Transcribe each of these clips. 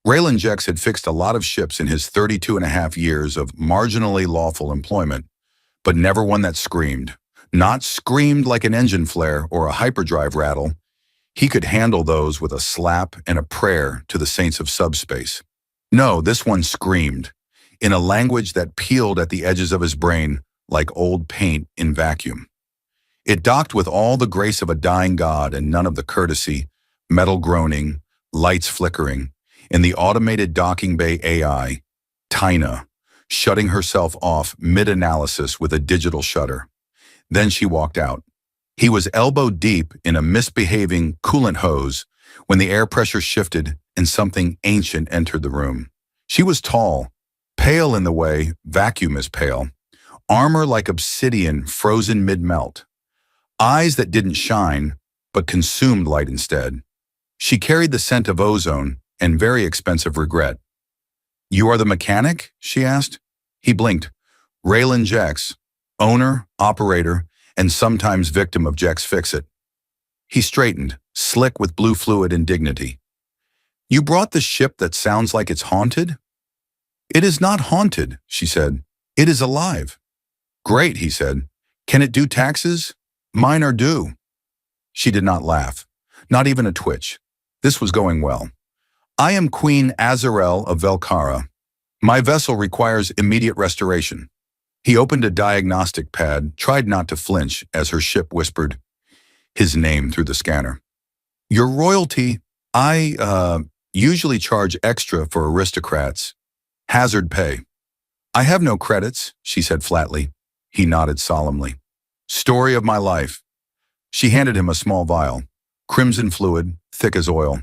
Raylan Jex had fixed a lot of ships in his 32 and a half years of marginally lawful employment, but never one that screamed. Not screamed like an engine flare or a hyperdrive rattle. He could handle those with a slap and a prayer to the saints of subspace. No, this one screamed, in a language that peeled at the edges of his brain like old paint in vacuum. It docked with all the grace of a dying god and none of the courtesy, metal groaning, lights flickering, in the automated docking bay AI, Tina, shutting herself off mid-analysis with a digital shutter. Then she walked out. He was elbow deep in a misbehaving coolant hose when the air pressure shifted and something ancient entered the room. She was tall, pale in the way vacuum is pale, armor like obsidian frozen mid-melt, eyes that didn't shine but consumed light instead. She carried the scent of ozone and very expensive regret. "You are the mechanic?" she asked. He blinked. Raylan Jex, owner, operator, and sometimes victim of Jex Fix-It. He straightened, slick with blue fluid and dignity. "You brought the ship that sounds like it's haunted?" "It is not haunted," she said. "It is alive." "Great," he said. "Can it do taxes? Mine are due." She did not laugh, not even a twitch. This was going well. "I am Queen Azarel of Velkara. My vessel requires immediate restoration." He opened a diagnostic pad, tried not to flinch as her ship whispered his name through the scanner. "Your royalty, I usually charge extra for aristocrats. Hazard pay." "I have no credits," she said flatly. He nodded solemnly. "Story of my life." She handed him a small vial, crimson fluid, thick as oil.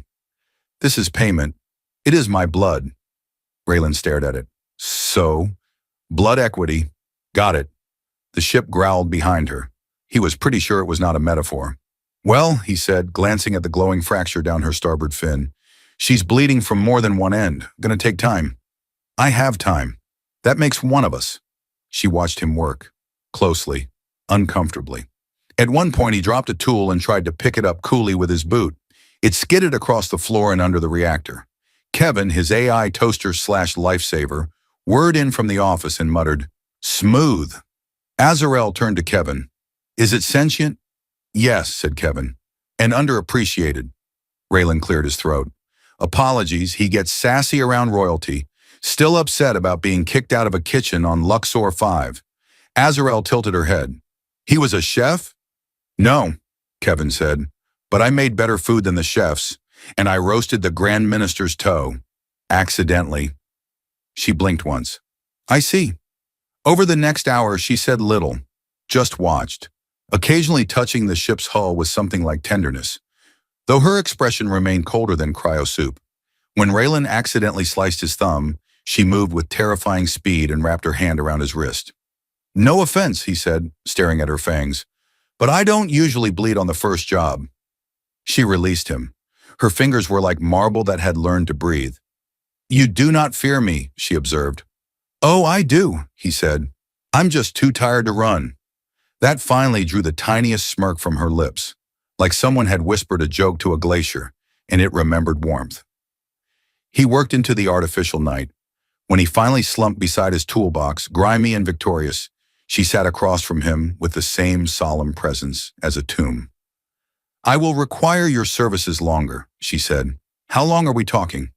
"This is payment. It is my blood." Raylan stared at it. "So? Blood equity. Got it." The ship growled behind her. He was pretty sure it was not a metaphor. "Well," he said, glancing at the glowing fracture down her starboard fin, "she's bleeding from more than one end. Gonna take time." "I have time. That makes one of us." She watched him work, closely, uncomfortably. At one point, he dropped a tool and tried to pick it up coolly with his boot. It skidded across the floor and under the reactor. Kevin, his AI toaster/lifesaver, whirred in from the office and muttered, "Smooth." Azarel turned to Kevin. "Is it sentient?" "Yes," said Kevin. "And underappreciated." Raylan cleared his throat. "Apologies, he gets sassy around royalty, still upset about being kicked out of a kitchen on Luxor 5. Azarel tilted her head. "He was a chef?" "No," Kevin said, "but I made better food than the chefs, and I roasted the Grand Minister's toe. Accidentally." She blinked once. "I see." Over the next hour, she said little, just watched, occasionally touching the ship's hull with something like tenderness, though her expression remained colder than cryo soup. When Raylan accidentally sliced his thumb, she moved with terrifying speed and wrapped her hand around his wrist. "No offense," he said, staring at her fangs, "but I don't usually bleed on the first job." She released him. Her fingers were like marble that had learned to breathe. "You do not fear me," she observed. "Oh, I do," he said. "I'm just too tired to run." That finally drew the tiniest smirk from her lips, like someone had whispered a joke to a glacier, and it remembered warmth. He worked into the artificial night. When he finally slumped beside his toolbox, grimy and victorious, she sat across from him with the same solemn presence as a tomb. "I will require your services longer," she said. "How long are we talking?"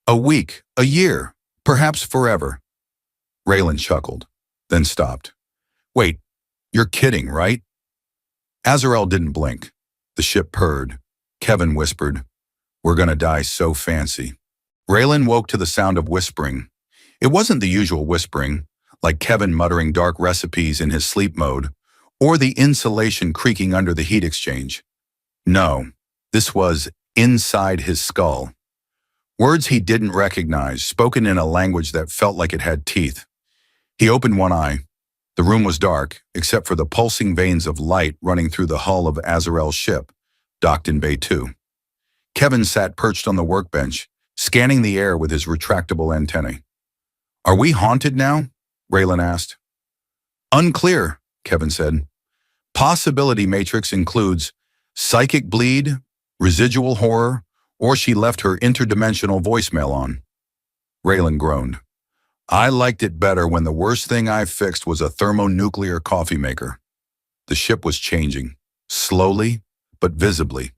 "A week, a year, perhaps forever." Raylan chuckled, then stopped. "Wait, you're kidding, right?" Azarel didn't blink. The ship purred. Kevin whispered, "We're gonna die so fancy." Raylan woke to the sound of whispering. It wasn't the usual whispering, like Kevin muttering dark recipes in his sleep mode, or the insulation creaking under the heat exchange. No, this was inside his skull. Words he didn't recognize, spoken in a language that felt like it had teeth. He opened one eye. The room was dark, except for the pulsing veins of light running through the hull of Azarel's ship, docked in Bay 2. Kevin sat perched on the workbench, scanning the air with his retractable antennae. "Are we haunted now?" Raylan asked. "Unclear," Kevin said. "Possibility matrix includes psychic bleed, residual horror, or she left her interdimensional voicemail on. Raylan groaned. I liked it better when the worst thing I fixed was a thermonuclear coffee maker. The ship was changing, slowly but visibly.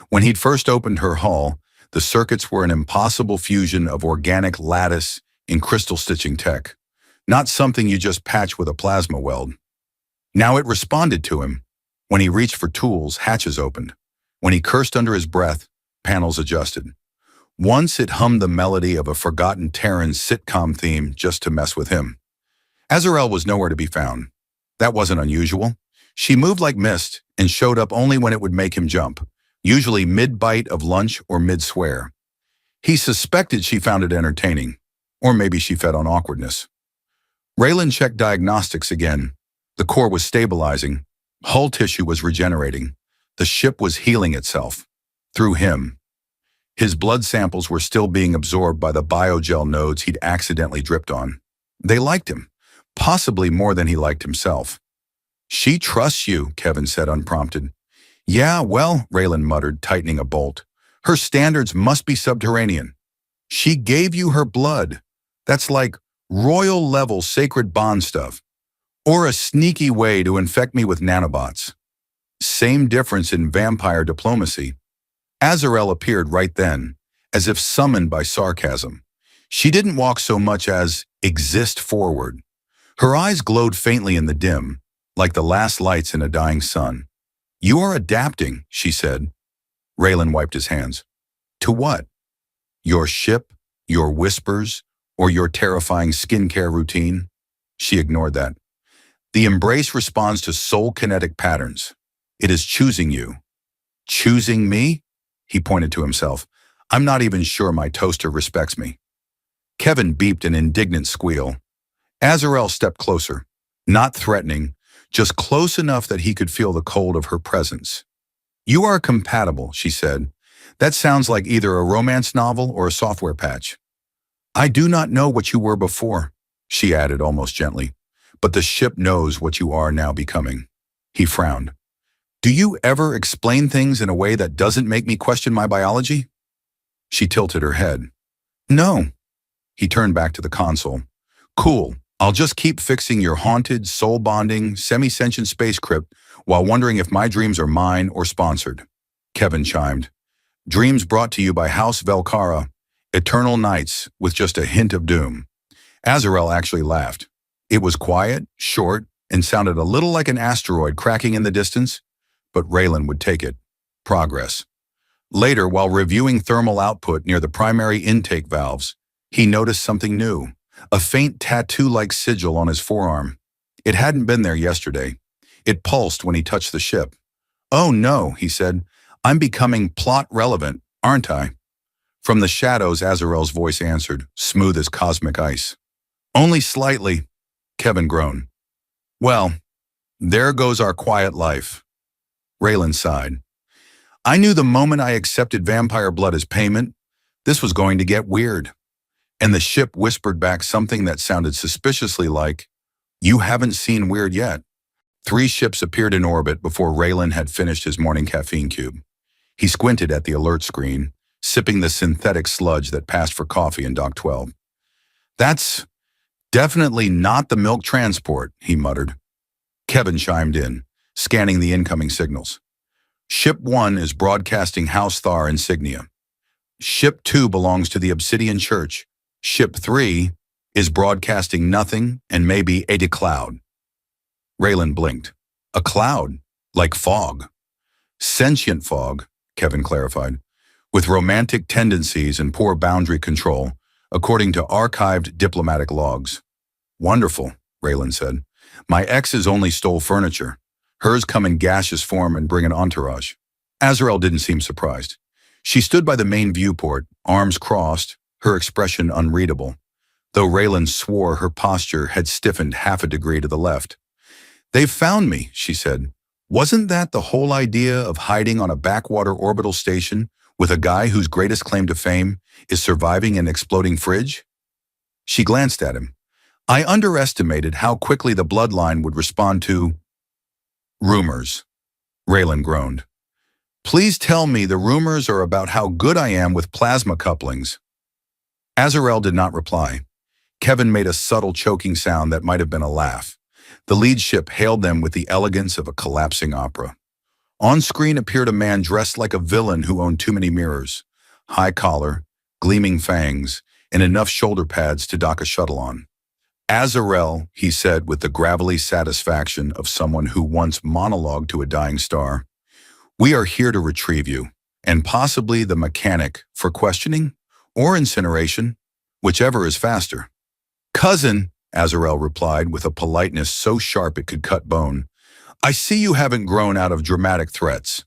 When he'd first opened her hull, the circuits were an impossible fusion of organic lattice and crystal stitching tech, not something you just patch with a plasma weld. Now it responded to him. When he reached for tools, hatches opened. When he cursed under his breath, panels adjusted. Once it hummed the melody of a forgotten Terran sitcom theme just to mess with him. Azrael was nowhere to be found. That wasn't unusual. She moved like mist and showed up only when it would make him jump, usually mid-bite of lunch or mid-swear. He suspected she found it entertaining, or maybe she fed on awkwardness. Raylan checked diagnostics again. The core was stabilizing. Hull tissue was regenerating. The ship was healing itself. Through him. His blood samples were still being absorbed by the biogel nodes he'd accidentally dripped on. They liked him, possibly more than he liked himself. She trusts you, Kevin said unprompted. Yeah, well, Raylan muttered, tightening a bolt. Her standards must be subterranean. She gave you her blood. That's like royal-level sacred bond stuff. Or a sneaky way to infect me with nanobots. Same difference in vampire diplomacy. Azrael appeared right then, as if summoned by sarcasm. She didn't walk so much as exist forward. Her eyes glowed faintly in the dim, like the last lights in a dying sun. You are adapting, she said. Raylan wiped his hands. To what? Your ship, your whispers, or your terrifying skincare routine? She ignored that. The embrace responds to soul kinetic patterns. It is choosing you. Choosing me? He pointed to himself. I'm not even sure my toaster respects me. Kevin beeped an indignant squeal. Azrael stepped closer, not threatening, just close enough that he could feel the cold of her presence. You are compatible, she said. That sounds like either a romance novel or a software patch. I do not know what you were before, she added almost gently, but the ship knows what you are now becoming. He frowned. Do you ever explain things in a way that doesn't make me question my biology? She tilted her head. No. He turned back to the console. Cool. I'll just keep fixing your haunted, soul-bonding, semi-sentient space crypt while wondering if my dreams are mine or sponsored. Kevin chimed. Dreams brought to you by House Velcara, eternal nights with just a hint of doom. Azrael actually laughed. It was quiet, short, and sounded a little like an asteroid cracking in the distance, but Raylan would take it. Progress. Later, while reviewing thermal output near the primary intake valves, he noticed something new. A faint tattoo-like sigil on his forearm. It hadn't been there yesterday. It pulsed when he touched the ship. Oh no, he said. I'm becoming plot relevant, aren't I? From the shadows, Azrael's voice answered, smooth as cosmic ice. Only slightly, Kevin groaned. Well, there goes our quiet life. Raylan sighed. I knew the moment I accepted vampire blood as payment, this was going to get weird. And the ship whispered back something that sounded suspiciously like, you haven't seen weird yet. 3 ships appeared in orbit before Raylan had finished his morning caffeine cube. He squinted at the alert screen, sipping the synthetic sludge that passed for coffee in Dock 12. That's definitely not the milk transport, he muttered. Kevin chimed in, scanning the incoming signals. Ship 1 is broadcasting House Thar insignia. Ship 2 belongs to the Obsidian Church. Ship 3 is broadcasting nothing and maybe a cloud. Raylan blinked. A cloud, like fog. Sentient fog, Kevin clarified, with romantic tendencies and poor boundary control, according to archived diplomatic logs. Wonderful, Raylan said. My exes only stole furniture. Hers come in gaseous form and bring an entourage. Azrael didn't seem surprised. She stood by the main viewport, arms crossed, her expression unreadable, though Raylan swore her posture had stiffened half a degree to the left. They've found me, she said. Wasn't that the whole idea of hiding on a backwater orbital station with a guy whose greatest claim to fame is surviving an exploding fridge? She glanced at him. I underestimated how quickly the bloodline would respond to rumors. Raylan groaned. Please tell me the rumors are about how good I am with plasma couplings. Azrael did not reply. Kevin made a subtle choking sound that might have been a laugh. The lead ship hailed them with the elegance of a collapsing opera. On screen appeared a man dressed like a villain who owned too many mirrors. High collar, gleaming fangs, and enough shoulder pads to dock a shuttle on. Azrael, he said with the gravelly satisfaction of someone who once monologued to a dying star, we are here to retrieve you, and possibly the mechanic for questioning or incineration, whichever is faster. Cousin, Azrael replied with a politeness so sharp it could cut bone, I see you haven't grown out of dramatic threats.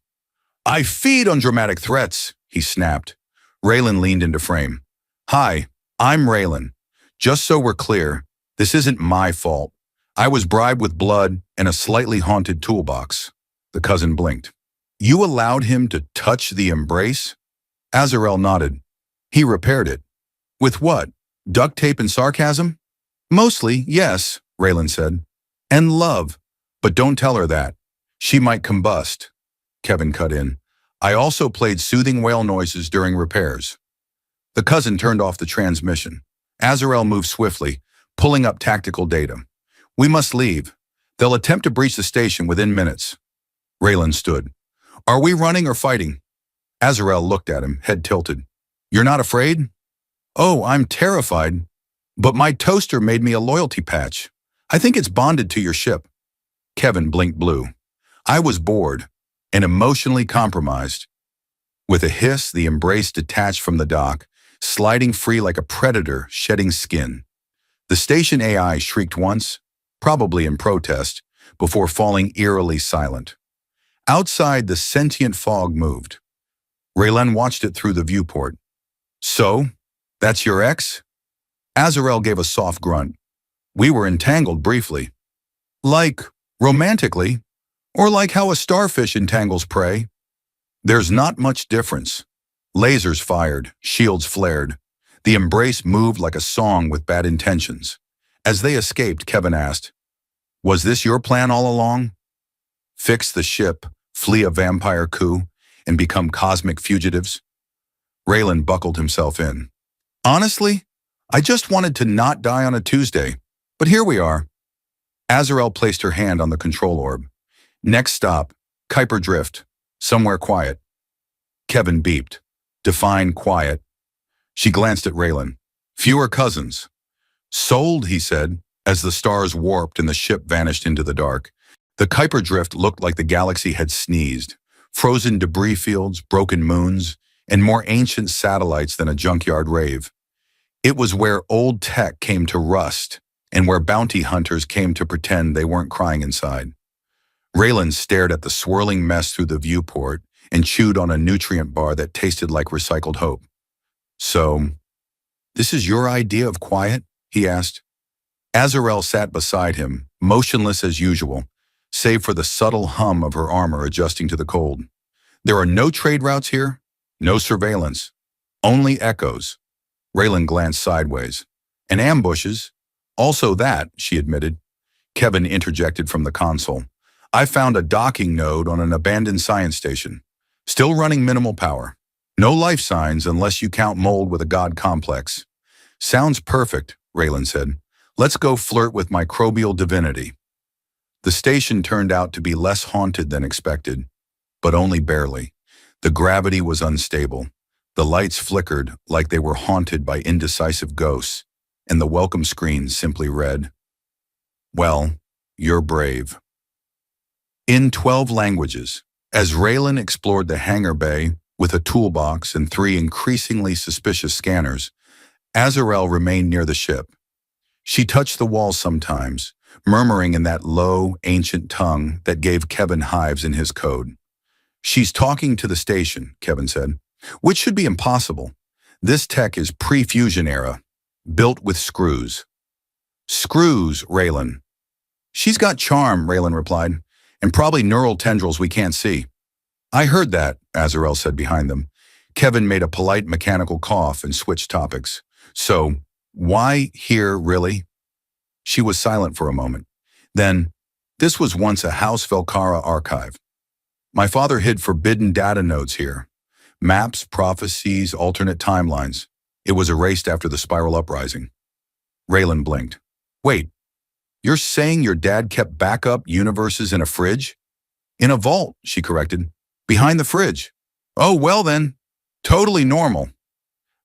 I feed on dramatic threats, he snapped. Raylan leaned into frame. Hi, I'm Raylan. Just so we're clear, this isn't my fault. I was bribed with blood and a slightly haunted toolbox. The cousin blinked. You allowed him to touch the embrace? Azrael nodded. He repaired it. With what? Duct tape and sarcasm? Mostly, yes, Raylan said. And love. But don't tell her that. She might combust. Kevin cut in. I also played soothing whale noises during repairs. The cousin turned off the transmission. Azrael moved swiftly, pulling up tactical data. We must leave. They'll attempt to breach the station within minutes. Raylan stood. Are we running or fighting? Azrael looked at him, head tilted. You're not afraid? Oh, I'm terrified. But my toaster made me a loyalty patch. I think it's bonded to your ship. Kevin blinked blue. I was bored and emotionally compromised. With a hiss, the embrace detached from the dock, sliding free like a predator shedding skin. The station AI shrieked once, probably in protest, before falling eerily silent. Outside, the sentient fog moved. Raylan watched it through the viewport. So, that's your ex? Azrael gave a soft grunt. We were entangled briefly. Like, romantically, or like how a starfish entangles prey. There's not much difference. Lasers fired, shields flared. The embrace moved like a song with bad intentions. As they escaped, Kevin asked, was this your plan all along? Fix the ship, flee a vampire coup, and become cosmic fugitives? Raylan buckled himself in. Honestly, I just wanted to not die on a Tuesday, but here we are. Azrael placed her hand on the control orb. Next stop, Kuiper Drift, somewhere quiet. Kevin beeped. Define quiet. She glanced at Raylan. Fewer cousins. Sold, he said, as the stars warped and the ship vanished into the dark. The Kuiper Drift looked like the galaxy had sneezed. Frozen debris fields, broken moons, and more ancient satellites than a junkyard rave. It was where old tech came to rust, and where bounty hunters came to pretend they weren't crying inside. Raylan stared at the swirling mess through the viewport and chewed on a nutrient bar that tasted like recycled hope. So, this is your idea of quiet? He asked. Azrael sat beside him, motionless as usual, save for the subtle hum of her armor adjusting to the cold. There are no trade routes here, no surveillance, only echoes. Raylan glanced sideways. And ambushes. Also that, she admitted. Kevin interjected from the console. I found a docking node on an abandoned science station. Still running minimal power. No life signs unless you count mold with a god complex. Sounds perfect, Raylan said. Let's go flirt with microbial divinity. The station turned out to be less haunted than expected, but only barely. The gravity was unstable. The lights flickered like they were haunted by indecisive ghosts, and the welcome screen simply read, well, you're brave. In 12 languages, as Raylan explored the hangar bay with a toolbox and 3 increasingly suspicious scanners, Azrael remained near the ship. She touched the walls sometimes, murmuring in that low, ancient tongue that gave Kevin hives in his code. She's talking to the station, Kevin said, which should be impossible. This tech is pre-fusion era, built with screws. Screws, Raylan. She's got charm, Raylan replied, and probably neural tendrils we can't see. I heard that, Azrael said behind them. Kevin made a polite mechanical cough and switched topics. So, why here, really? She was silent for a moment. Then, this was once a House Velcara archive. My father hid forbidden data nodes here. Maps, prophecies, alternate timelines. It was erased after the spiral uprising. Raylan blinked. Wait, you're saying your dad kept backup universes in a fridge? In a vault, she corrected. Behind the fridge. Oh, well then. Totally normal.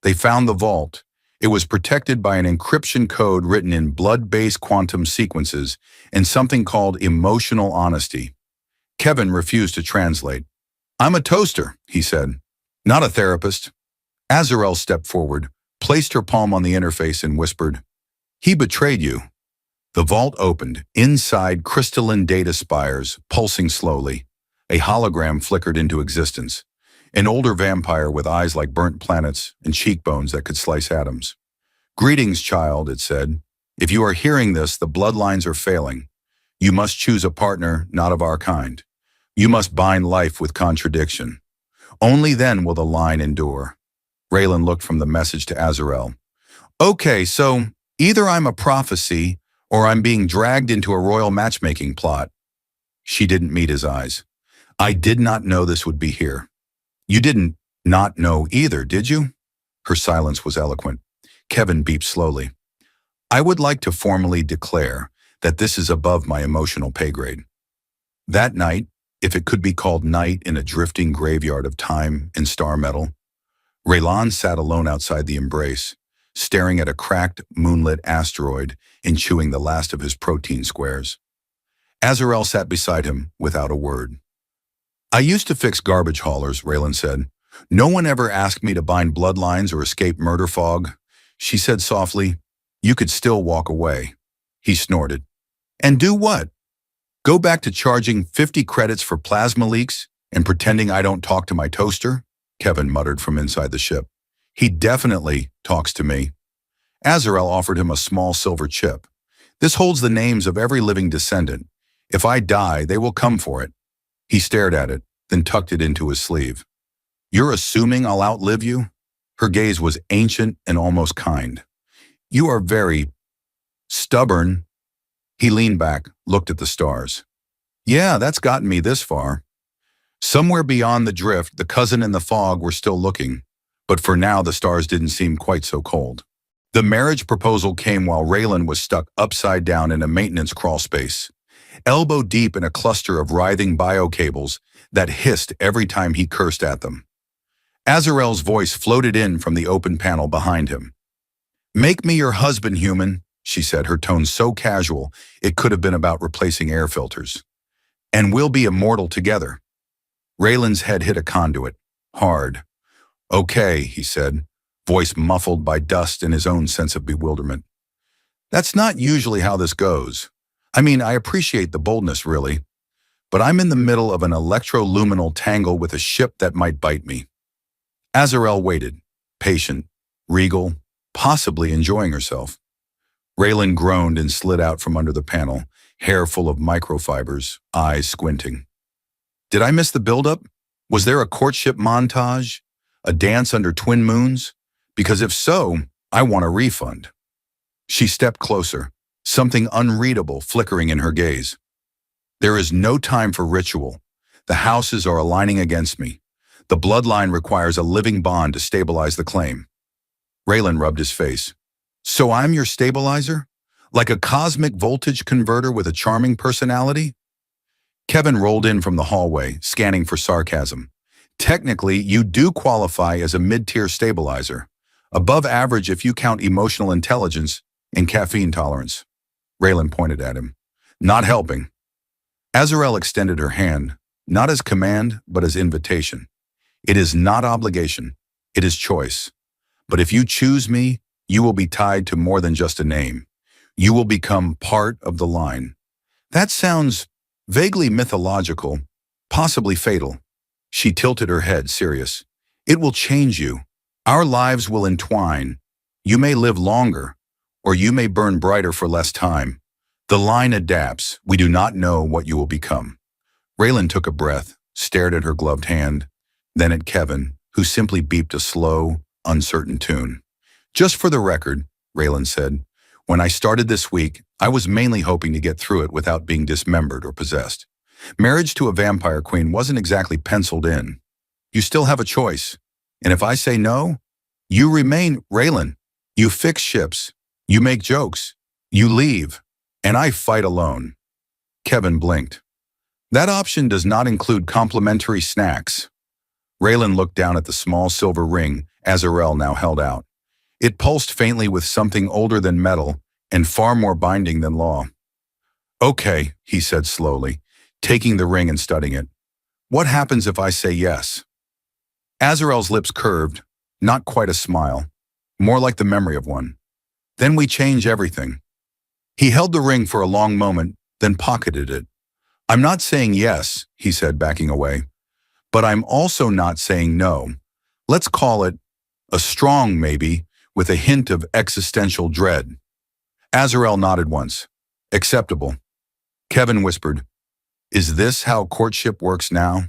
They found the vault. It was protected by an encryption code written in blood-based quantum sequences and something called emotional honesty. Kevin refused to translate. I'm a toaster, he said. Not a therapist. Azrael stepped forward, placed her palm on the interface and whispered, He betrayed you. The vault opened. Inside, crystalline data spires, pulsing slowly. A hologram flickered into existence. An older vampire with eyes like burnt planets and cheekbones that could slice atoms. Greetings, child, it said. If you are hearing this, the bloodlines are failing. You must choose a partner not of our kind. You must bind life with contradiction. Only then will the line endure. Raylan looked from the message to Azrael. Okay, so either I'm a prophecy or I'm being dragged into a royal matchmaking plot. She didn't meet his eyes. I did not know this would be here. You didn't not know either, did you? Her silence was eloquent. Kevin beeped slowly. I would like to formally declare that this is above my emotional pay grade. That night, if it could be called night in a drifting graveyard of time and star metal, Raylan sat alone outside the embrace, staring at a cracked, moonlit asteroid and chewing the last of his protein squares. Azrael sat beside him without a word. I used to fix garbage haulers, Raylan said. No one ever asked me to bind bloodlines or escape murder fog. She said softly, You could still walk away. He snorted. And do what? Go back to charging 50 credits for plasma leaks and pretending I don't talk to my toaster? Kevin muttered from inside the ship. He definitely talks to me. Azrael offered him a small silver chip. This holds the names of every living descendant. If I die, they will come for it. He stared at it, then tucked it into his sleeve. You're assuming I'll outlive you? Her gaze was ancient and almost kind. You are very stubborn. He leaned back, looked at the stars. Yeah, that's gotten me this far. Somewhere beyond the drift, the cousin and the fog were still looking, but for now the stars didn't seem quite so cold. The marriage proposal came while Raylan was stuck upside down in a maintenance crawl space, elbow deep in a cluster of writhing biocables that hissed every time he cursed at them. Azrael's voice floated in from the open panel behind him. Make me your husband, human, she said, her tone so casual it could have been about replacing air filters. And we'll be immortal together. Raylan's head hit a conduit, hard. Okay, he said, voice muffled by dust and his own sense of bewilderment. That's not usually how this goes. I mean, I appreciate the boldness, really, but I'm in the middle of an electroluminal tangle with a ship that might bite me. Azrael waited, patient, regal, possibly enjoying herself. Raylan groaned and slid out from under the panel, hair full of microfibers, eyes squinting. Did I miss the buildup? Was there a courtship montage? A dance under twin moons? Because if so, I want a refund. She stepped closer, something unreadable flickering in her gaze. There is no time for ritual. The houses are aligning against me. The bloodline requires a living bond to stabilize the claim. Raylan rubbed his face. So I'm your stabilizer? Like a cosmic voltage converter with a charming personality? Kevin rolled in from the hallway, scanning for sarcasm. Technically, you do qualify as a mid-tier stabilizer. Above average if you count emotional intelligence and caffeine tolerance. Raylan pointed at him. Not helping. Azrael extended her hand, not as command, but as invitation. It is not obligation. It is choice. But if you choose me, you will be tied to more than just a name. You will become part of the line. That sounds vaguely mythological, possibly fatal. She tilted her head, serious. It will change you. Our lives will entwine. You may live longer, or you may burn brighter for less time. The line adapts. We do not know what you will become. Raylan took a breath, stared at her gloved hand, then at Kevin, who simply beeped a slow, uncertain tune. Just for the record, Raylan said, when I started this week, I was mainly hoping to get through it without being dismembered or possessed. Marriage to a vampire queen wasn't exactly penciled in. You still have a choice. And if I say no, you remain Raylan. You fix ships. You make jokes. You leave. And I fight alone. Kevin blinked. That option does not include complimentary snacks. Raylan looked down at the small silver ring Azrael now held out. It pulsed faintly with something older than metal and far more binding than law. Okay, he said slowly, taking the ring and studying it. What happens if I say yes? Azrael's lips curved, not quite a smile, more like the memory of one. Then we change everything. He held the ring for a long moment, then pocketed it. I'm not saying yes, he said, backing away. But I'm also not saying no. Let's call it a strong maybe, with a hint of existential dread. Azrael nodded once. Acceptable. Kevin whispered, Is this how courtship works now?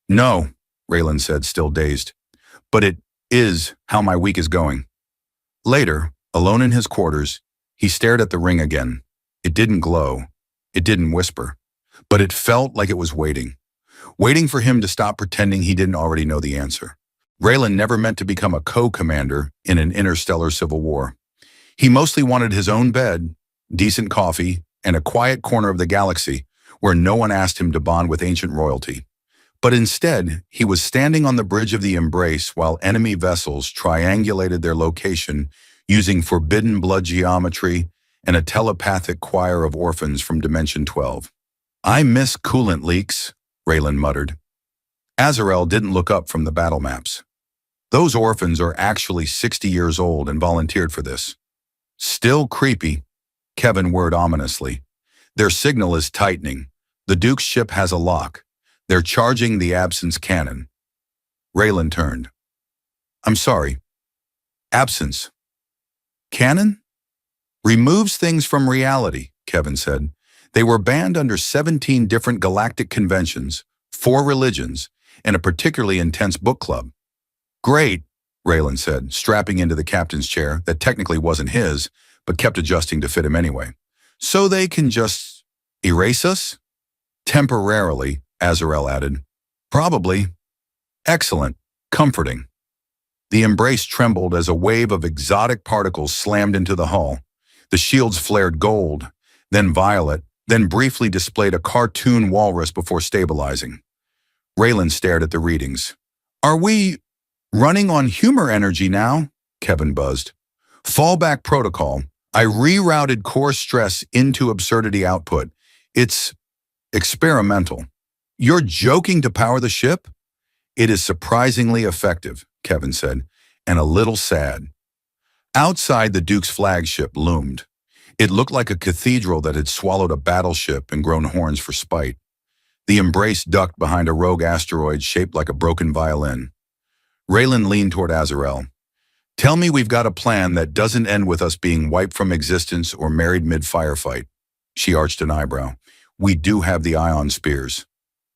No, Raylan said, still dazed. But it is how my week is going. Later, alone in his quarters, he stared at the ring again. It didn't glow. It didn't whisper. But it felt like it was waiting for him to stop pretending he didn't already know the answer. Raylan never meant to become a co-commander in an interstellar civil war. He mostly wanted his own bed, decent coffee, and a quiet corner of the galaxy where no one asked him to bond with ancient royalty. But instead, he was standing on the bridge of the Embrace while enemy vessels triangulated their location using forbidden blood geometry and a telepathic choir of orphans from Dimension 12. I miss coolant leaks, Raylan muttered. Azrael didn't look up from the battle maps. Those orphans are actually 60 years old and volunteered for this. Still creepy, Kevin whirred ominously. Their signal is tightening. The Duke's ship has a lock. They're charging the absence cannon. Raylan turned. I'm sorry. Absence. Cannon? Removes things from reality, Kevin said. They were banned under 17 different galactic conventions, 4 religions, and a particularly intense book club. Great, Raylan said, strapping into the captain's chair that technically wasn't his, but kept adjusting to fit him anyway. So they can just erase us? Temporarily, Azrael added. Probably. Excellent. Comforting. The Embrace trembled as a wave of exotic particles slammed into the hull. The shields flared gold, then violet, then briefly displayed a cartoon walrus before stabilizing. Raylan stared at the readings. Are we running on humor energy now? Kevin buzzed. Fallback protocol. I rerouted core stress into absurdity output. It's experimental. You're joking to power the ship? It is surprisingly effective, Kevin said, and a little sad. Outside, the Duke's flagship loomed. It looked like a cathedral that had swallowed a battleship and grown horns for spite. The Embrace ducked behind a rogue asteroid shaped like a broken violin. Raylan leaned toward Azrael. Tell me we've got a plan that doesn't end with us being wiped from existence or married mid-firefight. She arched an eyebrow. We do have the ion spears.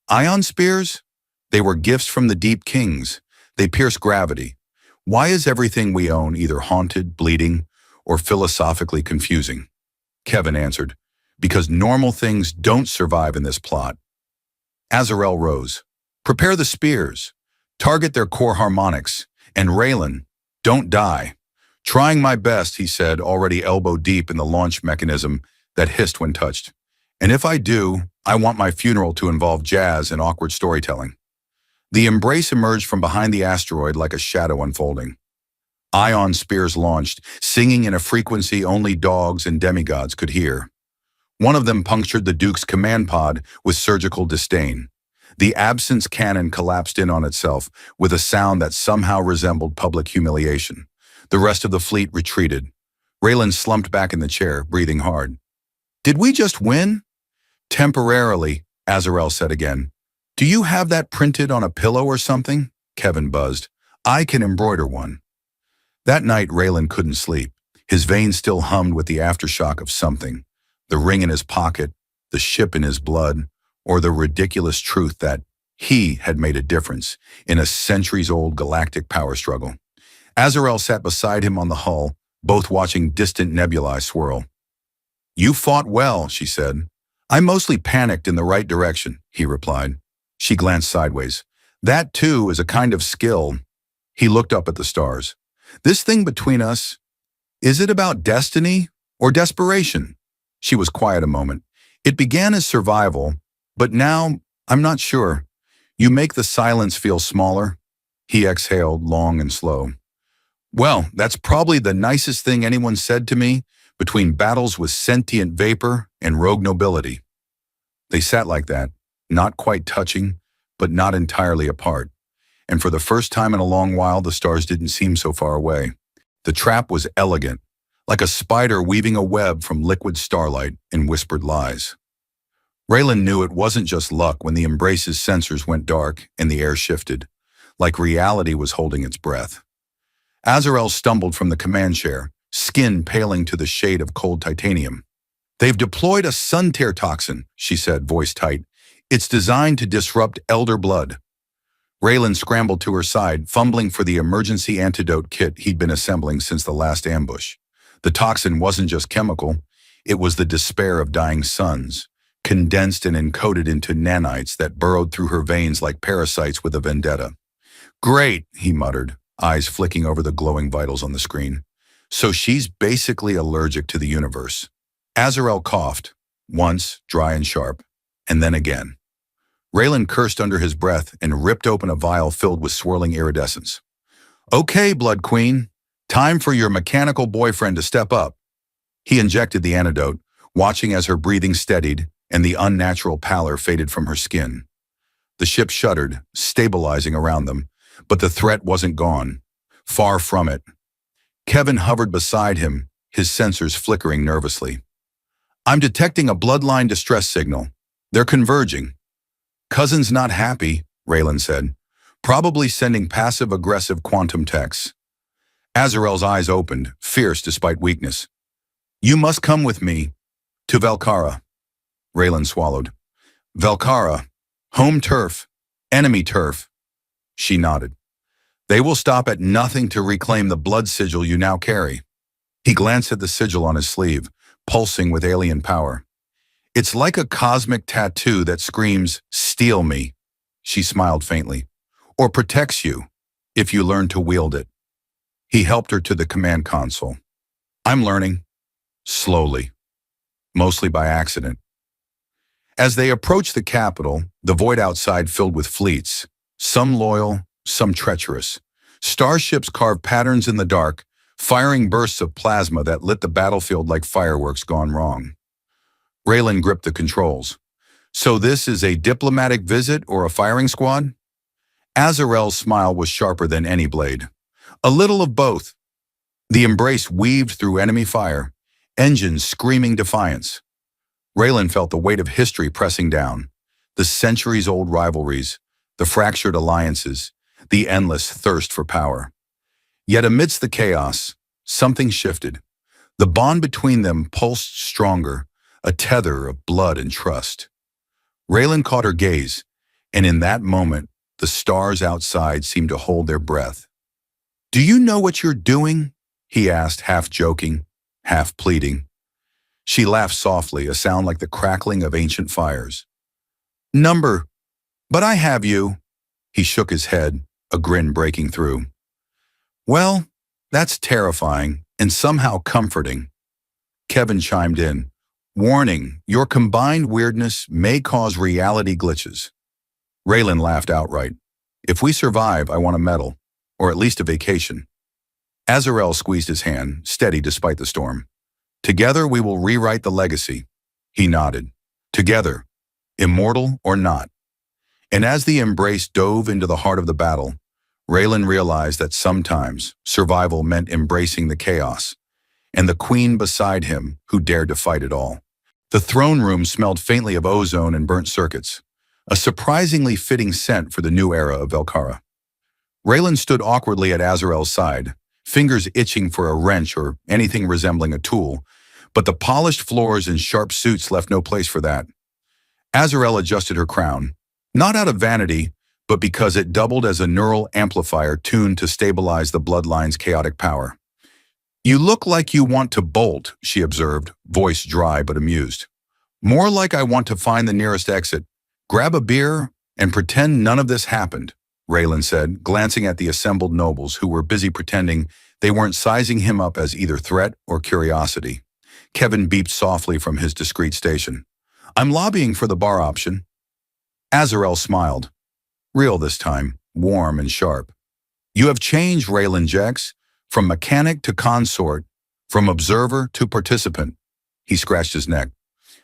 Ion spears? They were gifts from the Deep Kings. They pierce gravity. Why is everything we own either haunted, bleeding, or philosophically confusing? Kevin answered, because normal things don't survive in this plot. Azrael rose. Prepare the spears. Target their core harmonics. And Raylan, don't die. Trying my best, he said, already elbow deep in the launch mechanism that hissed when touched. And if I do, I want my funeral to involve jazz and awkward storytelling. The Embrace emerged from behind the asteroid like a shadow unfolding. Ion spears launched, singing in a frequency only dogs and demigods could hear. One of them punctured the Duke's command pod with surgical disdain. The absence cannon collapsed in on itself with a sound that somehow resembled public humiliation. The rest of the fleet retreated. Raylan slumped back in the chair, breathing hard. Did we just win? Temporarily, Azrael said again. Do you have that printed on a pillow or something? Kevin buzzed. I can embroider one. That night, Raylan couldn't sleep. His veins still hummed with the aftershock of something. The ring in his pocket, the ship in his blood, or the ridiculous truth that he had made a difference in a centuries-old galactic power struggle. Azrael sat beside him on the hull, both watching distant nebulae swirl. You fought well, she said. I mostly panicked in the right direction, he replied. She glanced sideways. That, too, is a kind of skill. He looked up at the stars. This thing between us, is it about destiny or desperation? She was quiet a moment. It began as survival, but now I'm not sure. You make the silence feel smaller. He exhaled, long and slow. Well, that's probably the nicest thing anyone said to me between battles with sentient vapor and rogue nobility. They sat like that, not quite touching, but not entirely apart. And for the first time in a long while, the stars didn't seem so far away. The trap was elegant, like a spider weaving a web from liquid starlight and whispered lies. Raylan knew it wasn't just luck when the Embrace's sensors went dark and the air shifted, like reality was holding its breath. Azrael stumbled from the command chair, skin paling to the shade of cold titanium. They've deployed a sun tear toxin, she said, voice tight. It's designed to disrupt elder blood. Raylan scrambled to her side, fumbling for the emergency antidote kit he'd been assembling since the last ambush. The toxin wasn't just chemical, it was the despair of dying suns, condensed and encoded into nanites that burrowed through her veins like parasites with a vendetta. Great, he muttered, eyes flicking over the glowing vitals on the screen. So she's basically allergic to the universe. Azrael coughed, once, dry and sharp, and then again. Raylan cursed under his breath and ripped open a vial filled with swirling iridescence. Okay, Blood Queen, time for your mechanical boyfriend to step up. He injected the antidote, watching as her breathing steadied and the unnatural pallor faded from her skin. The ship shuddered, stabilizing around them, but the threat wasn't gone. Far from it. Kevin hovered beside him, his sensors flickering nervously. I'm detecting a bloodline distress signal. They're converging. Cousin's not happy, Raylan said, probably sending passive-aggressive quantum texts. Azrael's eyes opened, fierce despite weakness. You must come with me. To Valkara. Raylan swallowed. Valkara. Home turf. Enemy turf. She nodded. They will stop at nothing to reclaim the blood sigil you now carry. He glanced at the sigil on his sleeve, pulsing with alien power. It's like a cosmic tattoo that screams, steal me. She smiled faintly. Or protects you, if you learn to wield it. He helped her to the command console. I'm learning. Slowly. Mostly by accident. As they approached the capital, the void outside filled with fleets, some loyal, some treacherous. Starships carved patterns in the dark, firing bursts of plasma that lit the battlefield like fireworks gone wrong. Raylan gripped the controls. So this is a diplomatic visit or a firing squad? Azrael's smile was sharper than any blade. A little of both. The Embrace weaved through enemy fire, engines screaming defiance. Raylan felt the weight of history pressing down, the centuries-old rivalries, the fractured alliances, the endless thirst for power. Yet amidst the chaos, something shifted. The bond between them pulsed stronger, a tether of blood and trust. Raylan caught her gaze, and in that moment, the stars outside seemed to hold their breath. Do you know what you're doing? He asked, half joking, half pleading. She laughed softly, a sound like the crackling of ancient fires. Number, but I have you. He shook his head, a grin breaking through. Well, that's terrifying and somehow comforting. Kevin chimed in. Warning, your combined weirdness may cause reality glitches. Raylan laughed outright. If we survive, I want a medal, or at least a vacation. Azrael squeezed his hand, steady despite the storm. Together we will rewrite the legacy. He nodded. Together, immortal or not. And as the Embrace dove into the heart of the battle, Raylan realized that sometimes survival meant embracing the chaos, and the queen beside him who dared to fight it all. The throne room smelled faintly of ozone and burnt circuits, a surprisingly fitting scent for the new era of Valkara. Raylan stood awkwardly at Azrael's side, fingers itching for a wrench or anything resembling a tool, but the polished floors and sharp suits left no place for that. Azrael adjusted her crown, not out of vanity, but because it doubled as a neural amplifier tuned to stabilize the bloodline's chaotic power. You look like you want to bolt, she observed, voice dry but amused. More like I want to find the nearest exit. Grab a beer and pretend none of this happened, Raylan said, glancing at the assembled nobles who were busy pretending they weren't sizing him up as either threat or curiosity. Kevin beeped softly from his discreet station. I'm lobbying for the bar option. Azarel smiled. Real this time, warm and sharp. You have changed, Raylan Jex, from mechanic to consort, from observer to participant. He scratched his neck.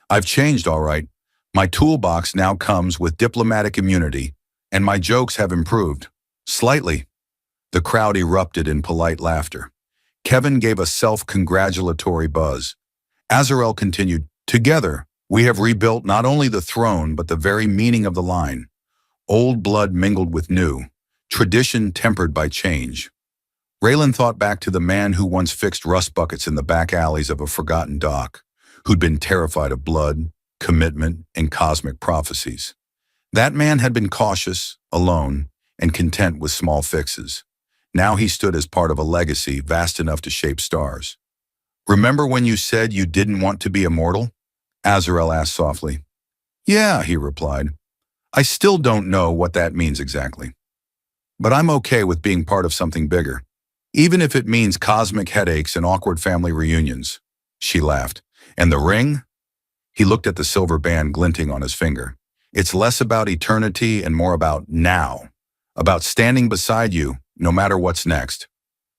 I've changed, all right. My toolbox now comes with diplomatic immunity, and my jokes have improved. Slightly. The crowd erupted in polite laughter. Kevin gave a self-congratulatory buzz. Azarel continued, Together, we have rebuilt not only the throne but the very meaning of the line. Old blood mingled with new, tradition tempered by change. Raylan thought back to the man who once fixed rust buckets in the back alleys of a forgotten dock, who'd been terrified of blood, commitment, and cosmic prophecies. That man had been cautious, alone, and content with small fixes. Now he stood as part of a legacy vast enough to shape stars. Remember when you said you didn't want to be immortal? Azarel asked softly. Yeah, he replied. I still don't know what that means exactly. But I'm okay with being part of something bigger, even if it means cosmic headaches and awkward family reunions. She laughed. And the ring? He looked at the silver band glinting on his finger. It's less about eternity and more about now, about standing beside you, no matter what's next.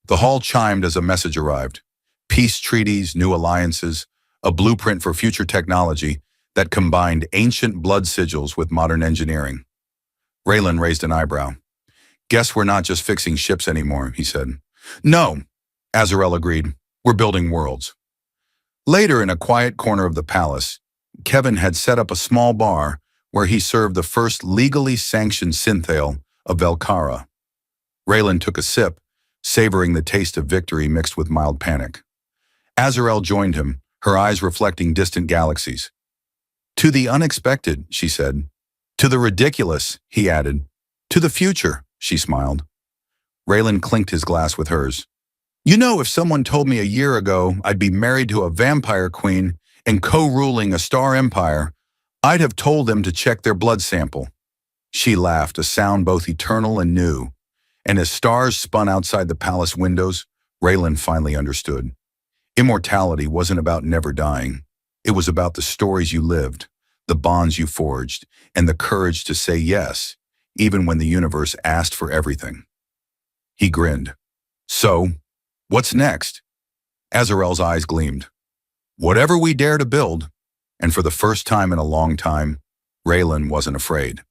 The hall chimed as a message arrived. Peace treaties, new alliances, a blueprint for future technology that combined ancient blood sigils with modern engineering. Raylan raised an eyebrow. Guess we're not just fixing ships anymore, he said. No, Azarel agreed. We're building worlds. Later, in a quiet corner of the palace, Kevin had set up a small bar where he served the first legally sanctioned synthale of Velkara. Raylan took a sip, savoring the taste of victory mixed with mild panic. Azarel joined him, her eyes reflecting distant galaxies. To the unexpected, she said. To the ridiculous, he added. To the future, she smiled. Raylan clinked his glass with hers. You know, if someone told me a year ago I'd be married to a vampire queen and co-ruling a star empire, I'd have told them to check their blood sample. She laughed, a sound both eternal and new. And as stars spun outside the palace windows, Raylan finally understood. Immortality wasn't about never dying. It was about the stories you lived, the bonds you forged, and the courage to say yes, even when the universe asked for everything. He grinned. So, what's next? Azarel's eyes gleamed. Whatever we dare to build, and for the first time in a long time, Raylan wasn't afraid.